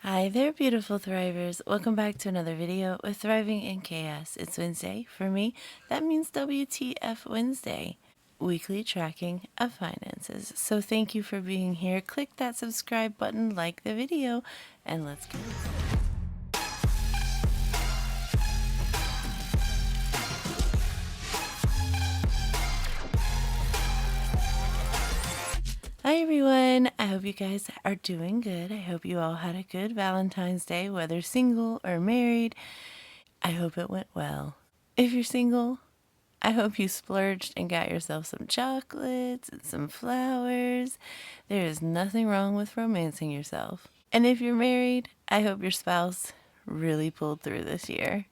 Hi there, beautiful thrivers. Welcome back to another video with Thriving in Chaos. It's Wednesday. For me, that means WTF Wednesday, weekly tracking of finances. So thank you for being here. Click that subscribe button, like the video, and let's go. Hi everyone, I hope you guys are doing good. I hope you all had a good Valentine's Day, whether single or married. I hope it went well. If you're single, I hope you splurged and got yourself some chocolates and some flowers. There is nothing wrong with romancing yourself. And if you're married, I hope your spouse really pulled through this year.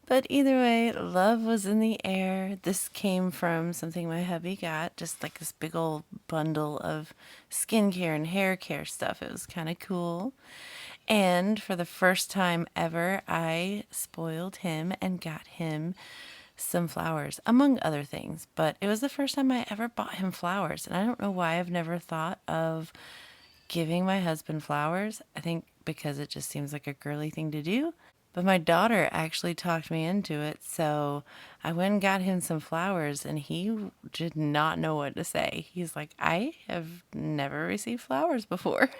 But either way, love was in the air. This came from something my hubby got, just like this big old bundle of skincare and hair care stuff. It was kind of cool. And for the first time ever, I spoiled him and got him some flowers, among other things. But it was the first time I ever bought him flowers. And I don't know why I've never thought of giving my husband flowers. I think because it just seems like a girly thing to do. But my daughter actually talked me into it, so I went and got him some flowers, and he did not know what to say. He's like, I have never received flowers before.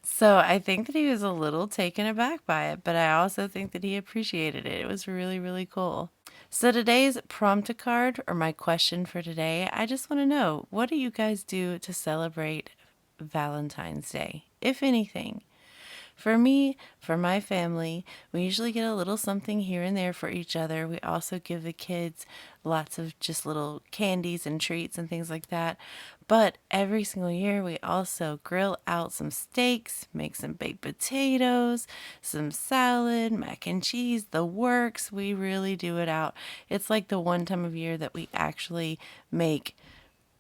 So I think that he was a little taken aback by it, but I also think that he appreciated it. It was really, really cool. So today's prompt card, or my question for today, I just want to know, what do you guys do to celebrate Valentine's Day, if anything? For me, for my family, we usually get a little something here and there for each other. We also give the kids lots of just little candies and treats and things like that. But every single year, we also grill out some steaks, make some baked potatoes, some salad, mac and cheese, the works. We really do it out. It's like the one time of year that we actually make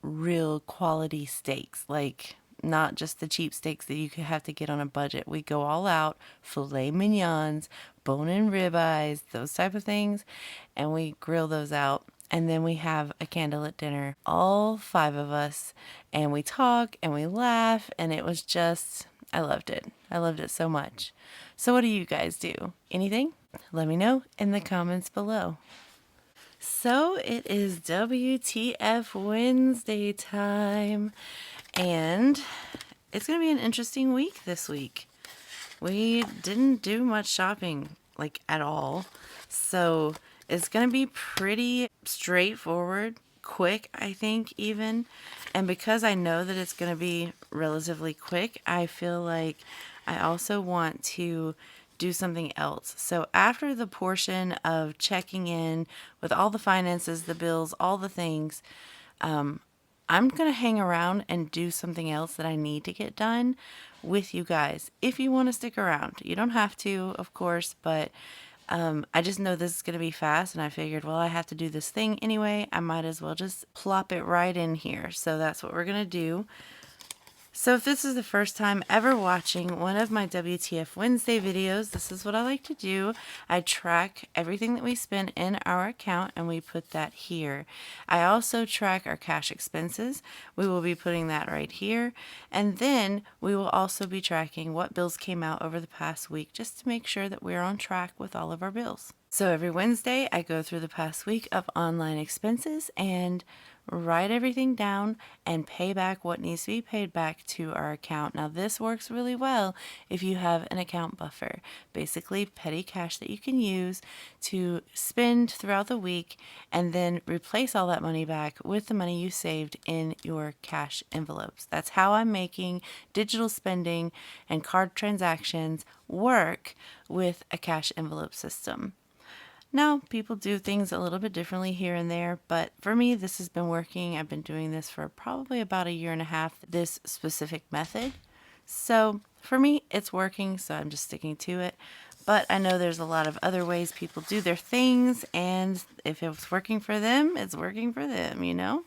real quality steaks, like not just the cheap steaks that you could have to get on a budget. We go all out, filet mignons, bone-in ribeyes, those type of things, and we grill those out. And then we have a candlelit dinner, all five of us, and we talk and we laugh, and it was just, I loved it. I loved it so much. So what do you guys do? Anything? Let me know in the comments below. So it is WTF Wednesday time, and it's going to be an interesting week this week. We didn't do much shopping, like at all, so it's going to be pretty straightforward, quick, I think, even. And because I know that it's going to be relatively quick, I feel like I also want to do something else. So after the portion of checking in with all the finances, the bills, all the things, I'm going to hang around and do something else that I need to get done with you guys. If you want to stick around, you don't have to, of course, but I just know this is going to be fast, and I figured, well, I have to do this thing anyway. I might as well just plop it right in here. So that's what we're going to do. So if this is the first time ever watching one of my WTF Wednesday videos, this is what I like to do. I track everything that we spend in our account, and we put that here. I also track our cash expenses. We will be putting that right here. And then we will also be tracking what bills came out over the past week, just to make sure that we're on track with all of our bills. So every Wednesday, I go through the past week of online expenses and write everything down and pay back what needs to be paid back to our account. Now, this works really well if you have an account buffer, basically petty cash that you can use to spend throughout the week and then replace all that money back with the money you saved in your cash envelopes. That's how I'm making digital spending and card transactions work with a cash envelope system. Now, people do things a little bit differently here and there, but for me, this has been working. I've been doing this for probably about a year and a half, this specific method. So for me, it's working, so I'm just sticking to it. But I know there's a lot of other ways people do their things, and if it's working for them, it's working for them, you know?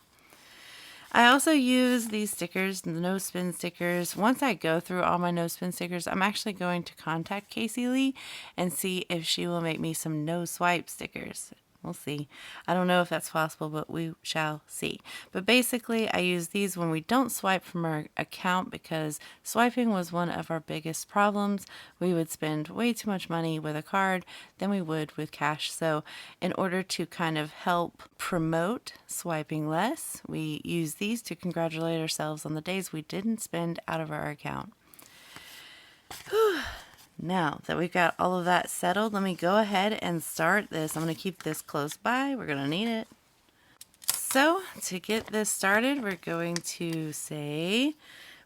I also use these stickers, the no spin stickers. Once I go through all my no spin stickers, I'm actually going to contact Casey Lee and see if she will make me some no swipe stickers. We'll see. I don't know if that's possible, but we shall see. But basically, I use these when we don't swipe from our account because swiping was one of our biggest problems. We would spend way too much money with a card than we would with cash. So in order to kind of help promote swiping less, we use these to congratulate ourselves on the days we didn't spend out of our account. Now that we've got all of that settled, let me go ahead and start this. I'm going to keep this close by. We're going to need it. So to get this started, we're going to say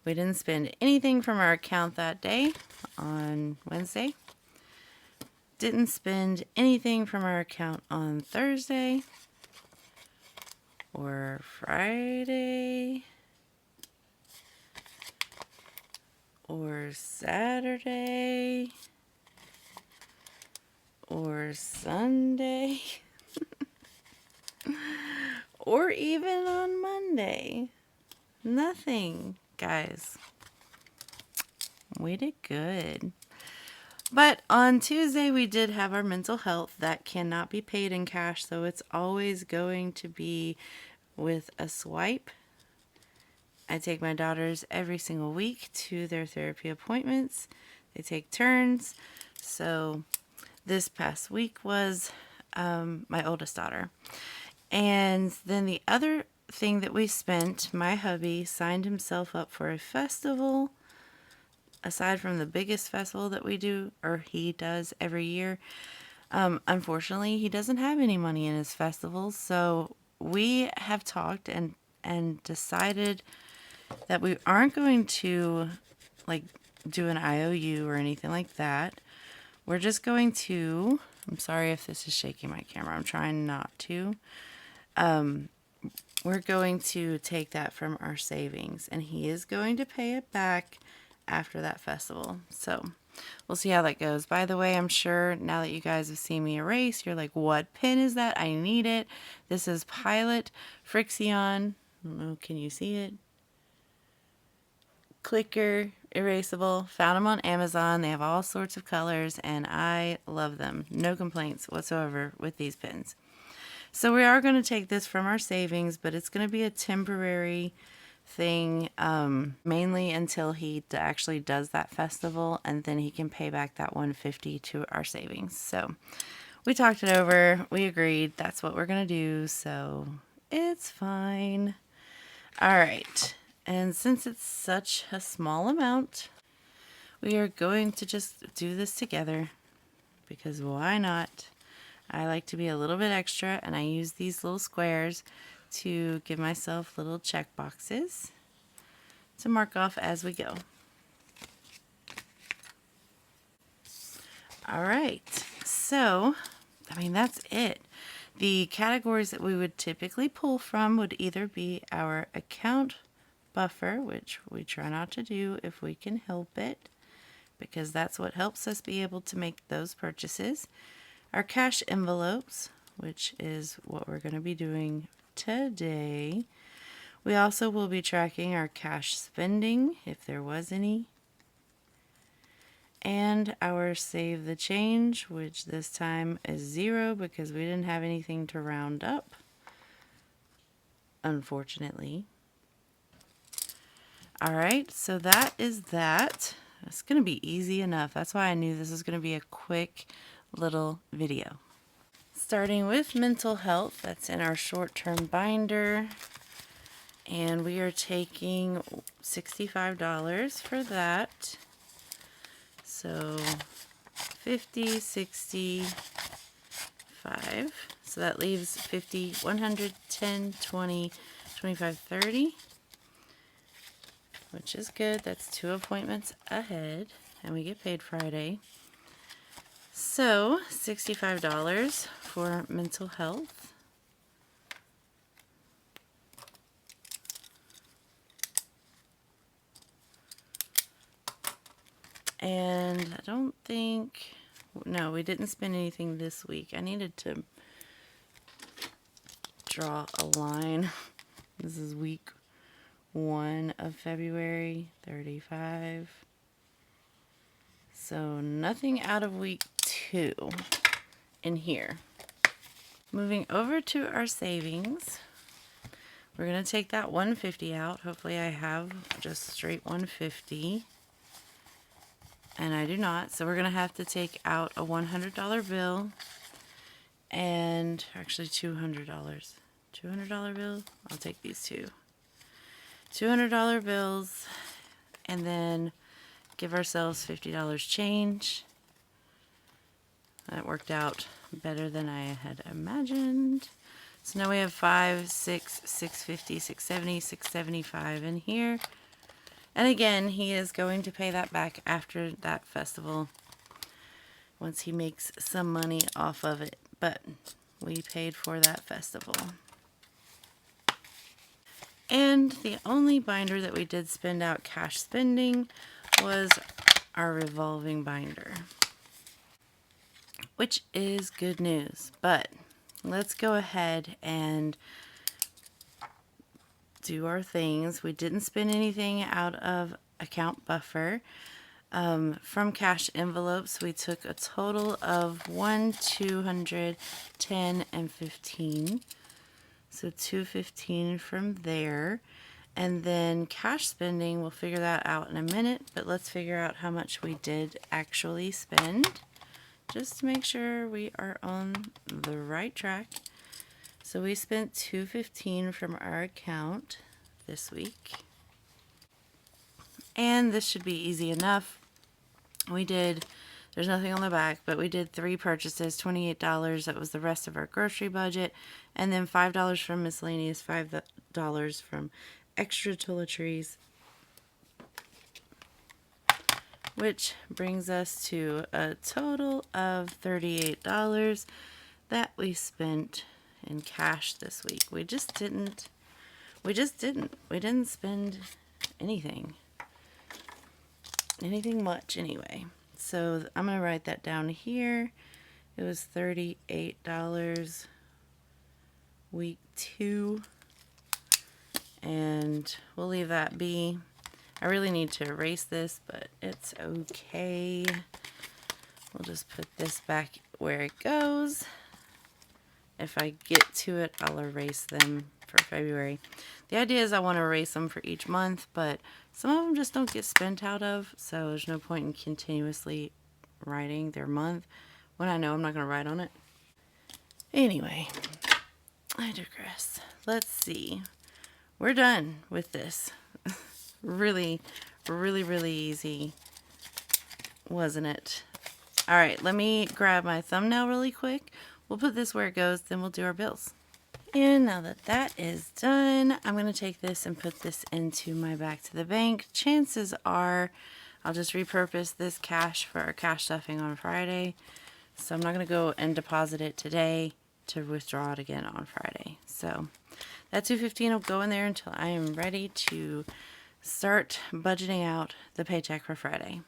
we didn't spend anything from our account that day on Wednesday. Didn't spend anything from our account on Thursday or Friday or Saturday or Sunday or even on Monday. Nothing, guys. We did good. But on Tuesday, we did have our mental health. That cannot be paid in cash, so it's always going to be with a swipe. I take my daughters every single week to their therapy appointments. They take turns. So this past week was my oldest daughter. And then the other thing that we spent, my hubby signed himself up for a festival. Aside from the biggest festival that we do, or he does every year, unfortunately, he doesn't have any money in his festivals. So we have talked and decided that we aren't going to like do an IOU or anything like that. We're just going to, I'm sorry if this is shaking my camera. I'm trying not to. We're going to take that from our savings, and he is going to pay it back after that festival. So we'll see how that goes. By the way, I'm sure now that you guys have seen me erase, you're like, what pen is that? I need it. This is Pilot Frixion. I don't know, can you see it? Clicker, erasable. Found them on Amazon. They have all sorts of colors, and I love them. No complaints whatsoever with these pens. So we are going to take this from our savings, but it's going to be a temporary thing, mainly until he actually does that festival, and then he can pay back that $150 to our savings. So we talked it over. We agreed that's what we're going to do, so it's fine. All right. And since it's such a small amount, we are going to just do this together because why not? I like to be a little bit extra, and I use these little squares to give myself little check boxes to mark off as we go. All right, so, that's it. The categories that we would typically pull from would either be our account buffer, which we try not to do if we can help it, because that's what helps us be able to make those purchases. Our cash envelopes, which is what we're going to be doing today. We also will be tracking our cash spending, if there was any. And our save the change, which this time is 0 because we didn't have anything to round up, unfortunately. All right, so that is that. It's going to be easy enough. That's why I knew this was going to be a quick little video. Starting with mental health, that's in our short-term binder. And we are taking $65 for that. So 50, 60, 5. So that leaves 50, 100, 10, 20, 25, 30. Which is good. That's 2 appointments ahead, and we get paid Friday. So $65 for mental health. And I don't think, no, we didn't spend anything this week. I needed to draw a line. This is week 1 of February, 35. So nothing out of week 2 in here. Moving over to our savings, we're going to take that $150 out. Hopefully I have just straight $150. And I do not. So we're going to have to take out a $100 bill and actually $200. $200 bill? I'll take these two. $200 bills and then give ourselves $50 change. That worked out better than I had imagined. So now we have 5, 6, 650, 670, 675 in here. And again, he is going to pay that back after that festival once he makes some money off of it. But we paid for that festival. And the only binder that we did spend out cash spending was our revolving binder, which is good news. But let's go ahead and do our things. We didn't spend anything out of account buffer. From cash envelopes, we took a total of 1, 200, 10, and 15. So 215 from there. And then cash spending, we'll figure that out in a minute, but let's figure out how much we did actually spend, just to make sure we are on the right track. So we spent $215 from our account this week. And this should be easy enough. There's nothing on the back, but we did 3 purchases, $28. That was the rest of our grocery budget. And then $5 from miscellaneous, $5 from extra toiletries, which brings us to a total of $38 that we spent in cash this week. We didn't spend anything much anyway. So I'm going to write that down here. It was $38 week 2, and we'll leave that be. I really need to erase this, but it's okay. We'll just put this back where it goes. If I get to it, I'll erase them for February. The idea is I want to erase them for each month, but some of them just don't get spent out of, so there's no point in continuously writing their month when I know I'm not going to write on it. Anyway, I digress. Let's see. We're done with this. Really, really, really easy, wasn't it? All right, let me grab my thumbnail really quick. We'll put this where it goes, then we'll do our bills. And now that that is done, I'm going to take this and put this into my back to the bank. Chances are I'll just repurpose this cash for our cash stuffing on Friday. So I'm not going to go and deposit it today to withdraw it again on Friday. So that $215 will go in there until I am ready to start budgeting out the paycheck for Friday.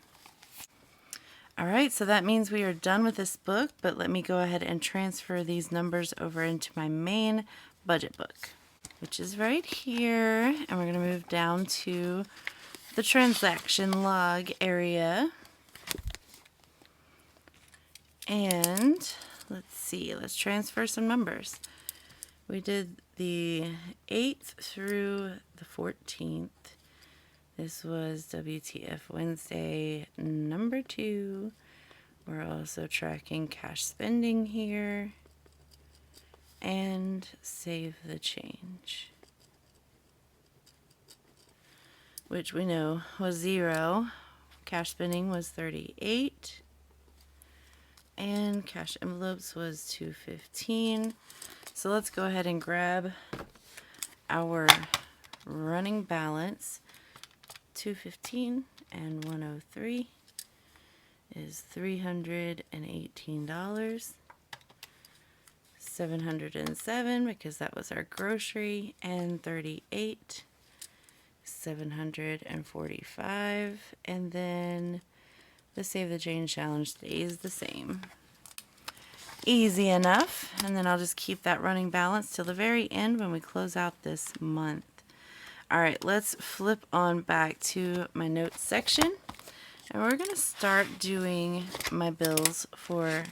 All right, so that means we are done with this book, but let me go ahead and transfer these numbers over into my main budget book, which is right here. And we're going to move down to the transaction log area. And let's see, let's transfer some numbers. We did the 8th through the 14th. This was WTF Wednesday number 2. We're also tracking cash spending here and save the change, which we know was 0. Cash spending was 38 and cash envelopes was 215. So let's go ahead and grab our running balance. 215 and 103 is $318. 707 because that was our grocery, and 38, 745, and then the Save the Change challenge stays the same. Easy enough. And then I'll just keep that running balance till the very end when we close out this month. All right, let's flip on back to my notes section, and we're going to start doing my bills for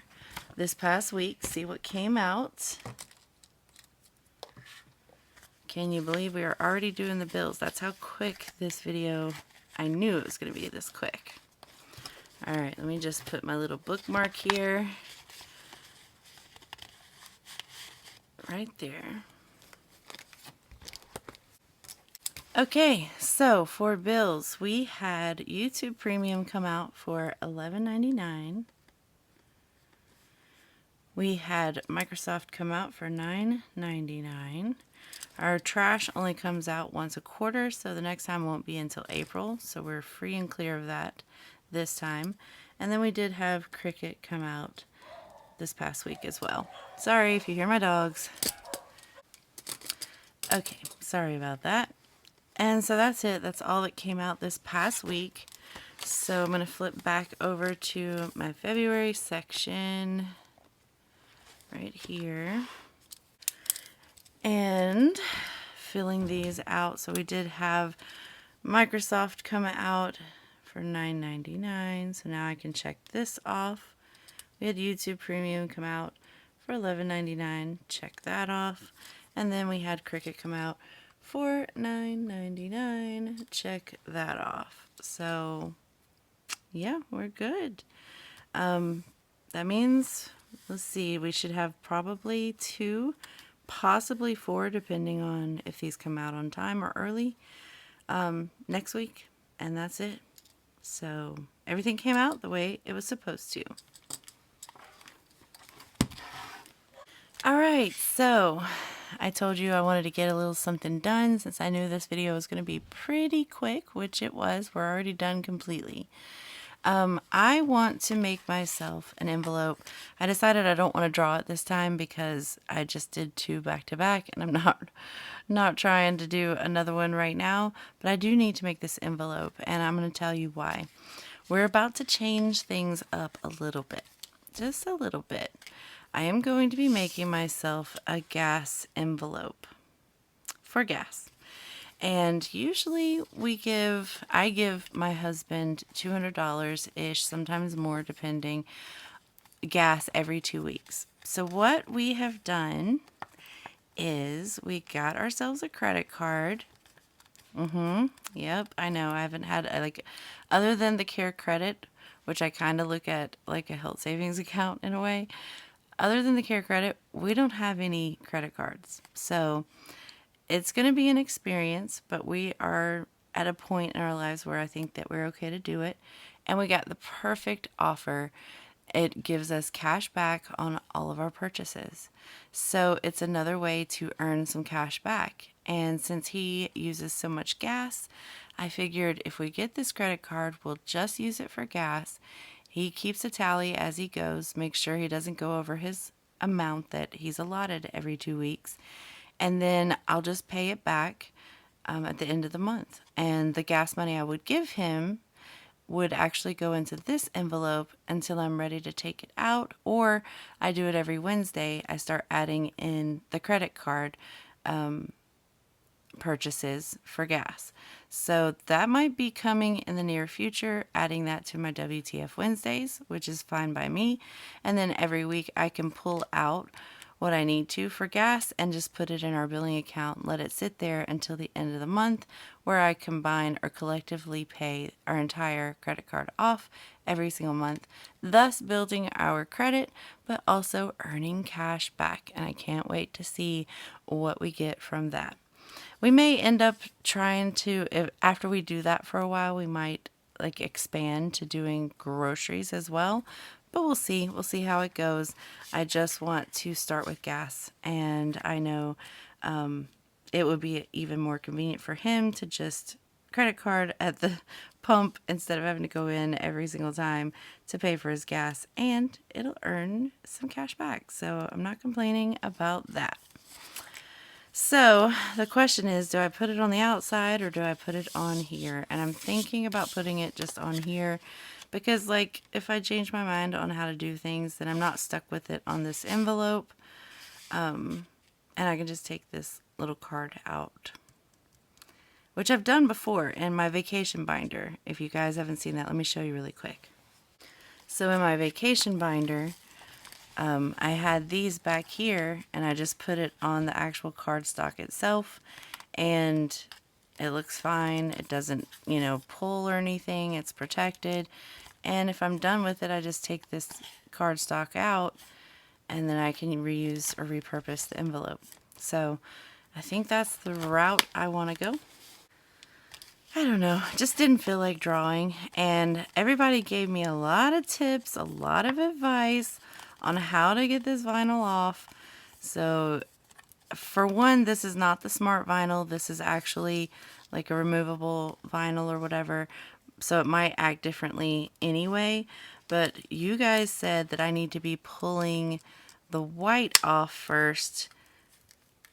this past week, see what came out. Can you believe we are already doing the bills? That's how quick this video, I knew it was going to be this quick. Alright, let me just put my little bookmark here. Right there. Okay, so for bills, we had YouTube Premium come out for $11.99. We had Microsoft come out for $9.99. Our trash only comes out once a quarter, so the next time won't be until April, so we're free and clear of that this time. And then we did have Cricket come out this past week as well. Sorry if you hear my dogs. Okay, sorry about that. And so that's it. That's all that came out this past week. So I'm going to flip back over to my February section right here. And filling these out. So we did have Microsoft come out for $9.99. So now I can check this off. We had YouTube Premium come out for $11.99. Check that off. And then we had Cricket come out for $9.99. Check that off. So yeah, we're good. That means, let's see, we should have probably 2, possibly 4, depending on if these come out on time or early, next week. And that's it. So everything came out the way it was supposed to. Alright, so I told you I wanted to get a little something done since I knew this video was going to be pretty quick, which it was. We're already done completely. I want to make myself an envelope. I decided I don't want to draw it this time because I just did 2 back to back, and I'm not trying to do another one right now, but I do need to make this envelope, and I'm going to tell you why. We're about to change things up a little bit, just a little bit. I am going to be making myself a gas envelope for gas. And usually I give my husband $200-ish, sometimes more depending, gas every 2 weeks. So what we have done is we got ourselves a credit card. Yep, I know. I haven't had, other than the Care Credit, which I kind of look at like a health savings account in a way. Other than the Care Credit, we don't have any credit cards. So it's going to be an experience, but we are at a point in our lives where I think that we're okay to do it. And we got the perfect offer. It gives us cash back on all of our purchases. So it's another way to earn some cash back. And since he uses so much gas, I figured if we get this credit card, we'll just use it for gas. He keeps a tally as he goes, makes sure he doesn't go over his amount that he's allotted every 2 weeks. And then I'll just pay it back at the end of the month. And the gas money I would give him would actually go into this envelope until I'm ready to take it out. Or I do it every Wednesday. I start adding in the credit card purchases for gas. So that might be coming in the near future, adding that to my WTF Wednesdays, which is fine by me. And then every week I can pull out what I need to for gas and just put it in our billing account, let it sit there until the end of the month, where I combine or collectively pay our entire credit card off every single month, thus building our credit, but also earning cash back. And I can't wait to see what we get from that. We may end up trying to, after we do that for a while, we might expand to doing groceries as well. But we'll see. We'll see how it goes. I just want to start with gas. And I know it would be even more convenient for him to just credit card at the pump instead of having to go in every single time to pay for his gas. And it'll earn some cash back. So I'm not complaining about that. So the question is, do I put it on the outside or do I put it on here? And I'm thinking about putting it just on here. Because, if I change my mind on how to do things, then I'm not stuck with it on this envelope. And I can just take this little card out, which I've done before in my vacation binder. If you guys haven't seen that, let me show you really quick. So in my vacation binder, I had these back here and I just put it on the actual cardstock itself, and it looks fine. It doesn't, pull or anything. It's protected. And if I'm done with it, I just take this cardstock out and then I can reuse or repurpose the envelope. So I think that's the route I want to go. I don't know, just didn't feel like drawing, and everybody gave me a lot of tips, a lot of advice on how to get this vinyl off. So for one, this is not the smart vinyl. This is actually like a removable vinyl or whatever, so it might act differently anyway. But you guys said that I need to be pulling the white off first,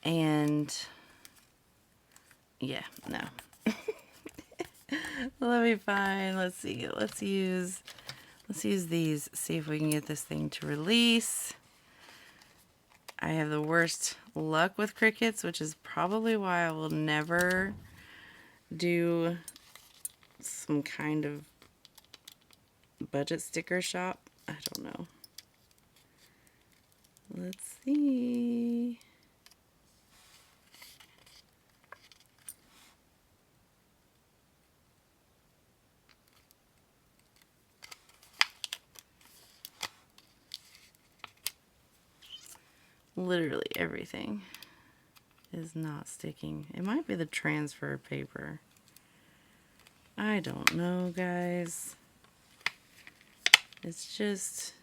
and yeah, no. Let me find, let's see, let's use these, see if we can get this thing to release. I have the worst luck with crickets, which is probably why I will never do some kind of budget sticker shop. I don't know. Let's see. Literally everything is not sticking. It might be the transfer paper. I don't know, guys. It's just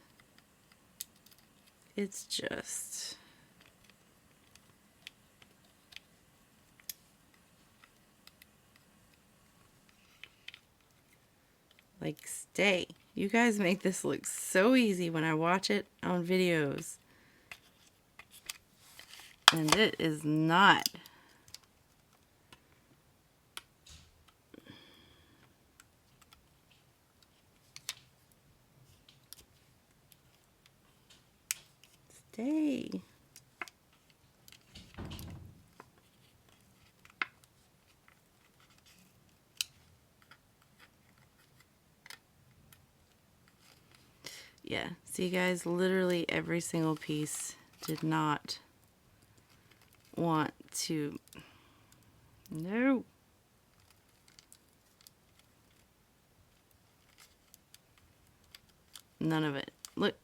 like, stay. You guys make this look so easy when I watch it on videos. And it is not. Stay. Yeah, see guys, literally every single piece did not want to. No. None of it. Look.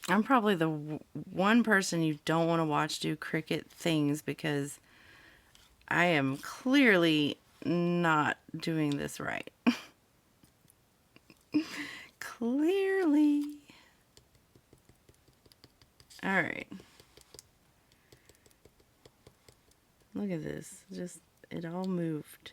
I'm probably the one person you don't want to watch do Cricut things, because I am clearly not doing this right. Clearly. All right. Look at this. Just, it all moved.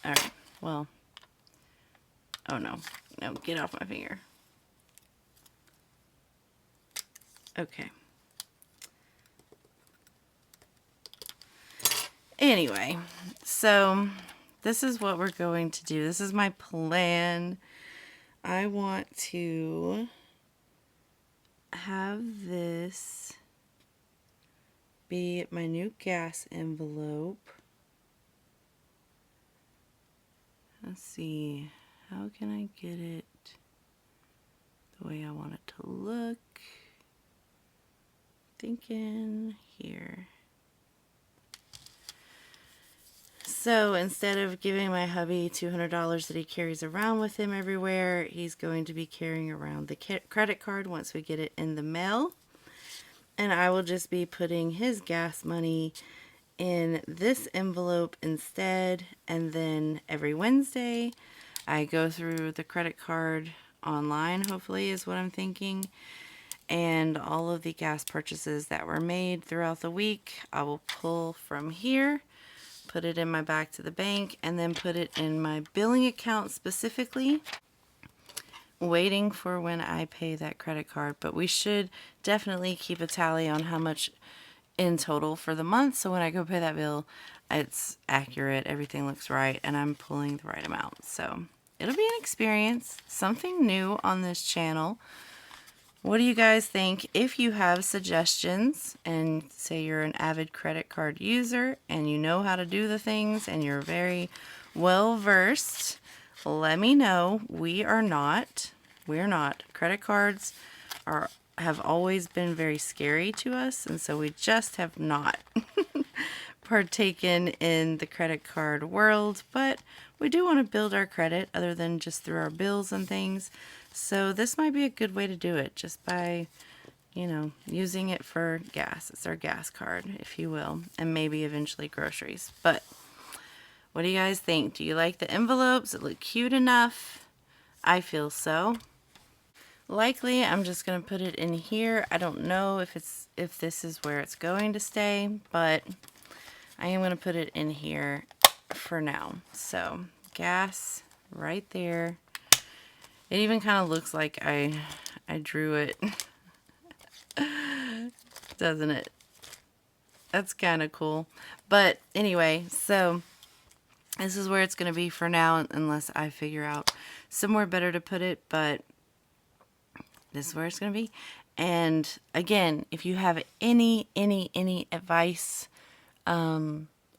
All right. Well. Oh no. No, get off my finger. Okay. Anyway, so this is what we're going to do. This is my plan. I want to have this be my new gas envelope. Let's see, how can I get it the way I want it to look? Thinking here. So instead of giving my hubby $200 that he carries around with him everywhere, he's going to be carrying around the credit card once we get it in the mail. And I will just be putting his gas money in this envelope instead. And then every Wednesday, I go through the credit card online, hopefully, is what I'm thinking. And all of the gas purchases that were made throughout the week, I will pull from here, put it in my back to the bank, and then put it in my billing account specifically, waiting for when I pay that credit card. But we should definitely keep a tally on how much in total for the month, so when I go pay that bill, it's accurate, everything looks right, and I'm pulling the right amount. So it'll be an experience, something new on this channel. What do you guys think? If you have suggestions and say you're an avid credit card user and you know how to do the things and you're very well versed, let me know. We're not. Credit cards have always been very scary to us, and so we just have not partaken in the credit card world, but we do want to build our credit other than just through our bills and things. So this might be a good way to do it, just by, using it for gas. It's our gas card, if you will, and maybe eventually groceries. But what do you guys think? Do you like the envelopes? It look cute enough? I feel so. Likely, I'm just going to put it in here. I don't know if this is where it's going to stay, but I am going to put it in here for now. So, gas right there. It even kind of looks like I drew it, doesn't it? That's kind of cool. But anyway, so this is where it's going to be for now, unless I figure out somewhere better to put it, but this is where it's going to be. And again, if you have any advice,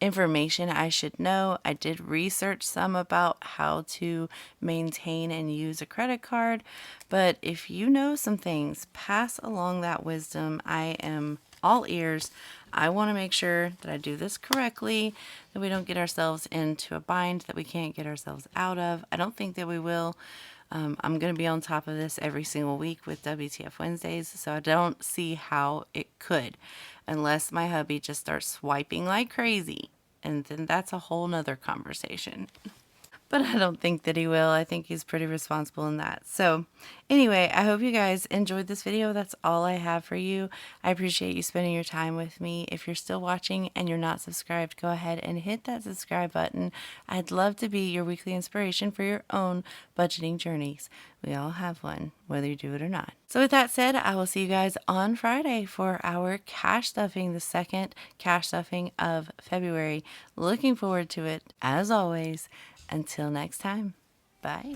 information I should know, I did research some about how to maintain and use a credit card, but if you know some things, pass along that wisdom. I am all ears. I want to make sure that I do this correctly, that we don't get ourselves into a bind that we can't get ourselves out of. I don't think that we will. I'm going to be on top of this every single week with WTF Wednesdays, so I don't see how it could, unless my hubby just starts swiping like crazy, and then that's a whole nother conversation. But I don't think that he will. I think he's pretty responsible in that. So anyway, I hope you guys enjoyed this video. That's all I have for you. I appreciate you spending your time with me. If you're still watching and you're not subscribed, go ahead and hit that subscribe button. I'd love to be your weekly inspiration for your own budgeting journeys. We all have one, whether you do it or not. So with that said, I will see you guys on Friday for our cash stuffing, the second cash stuffing of February. Looking forward to it, as always. Until next time, bye.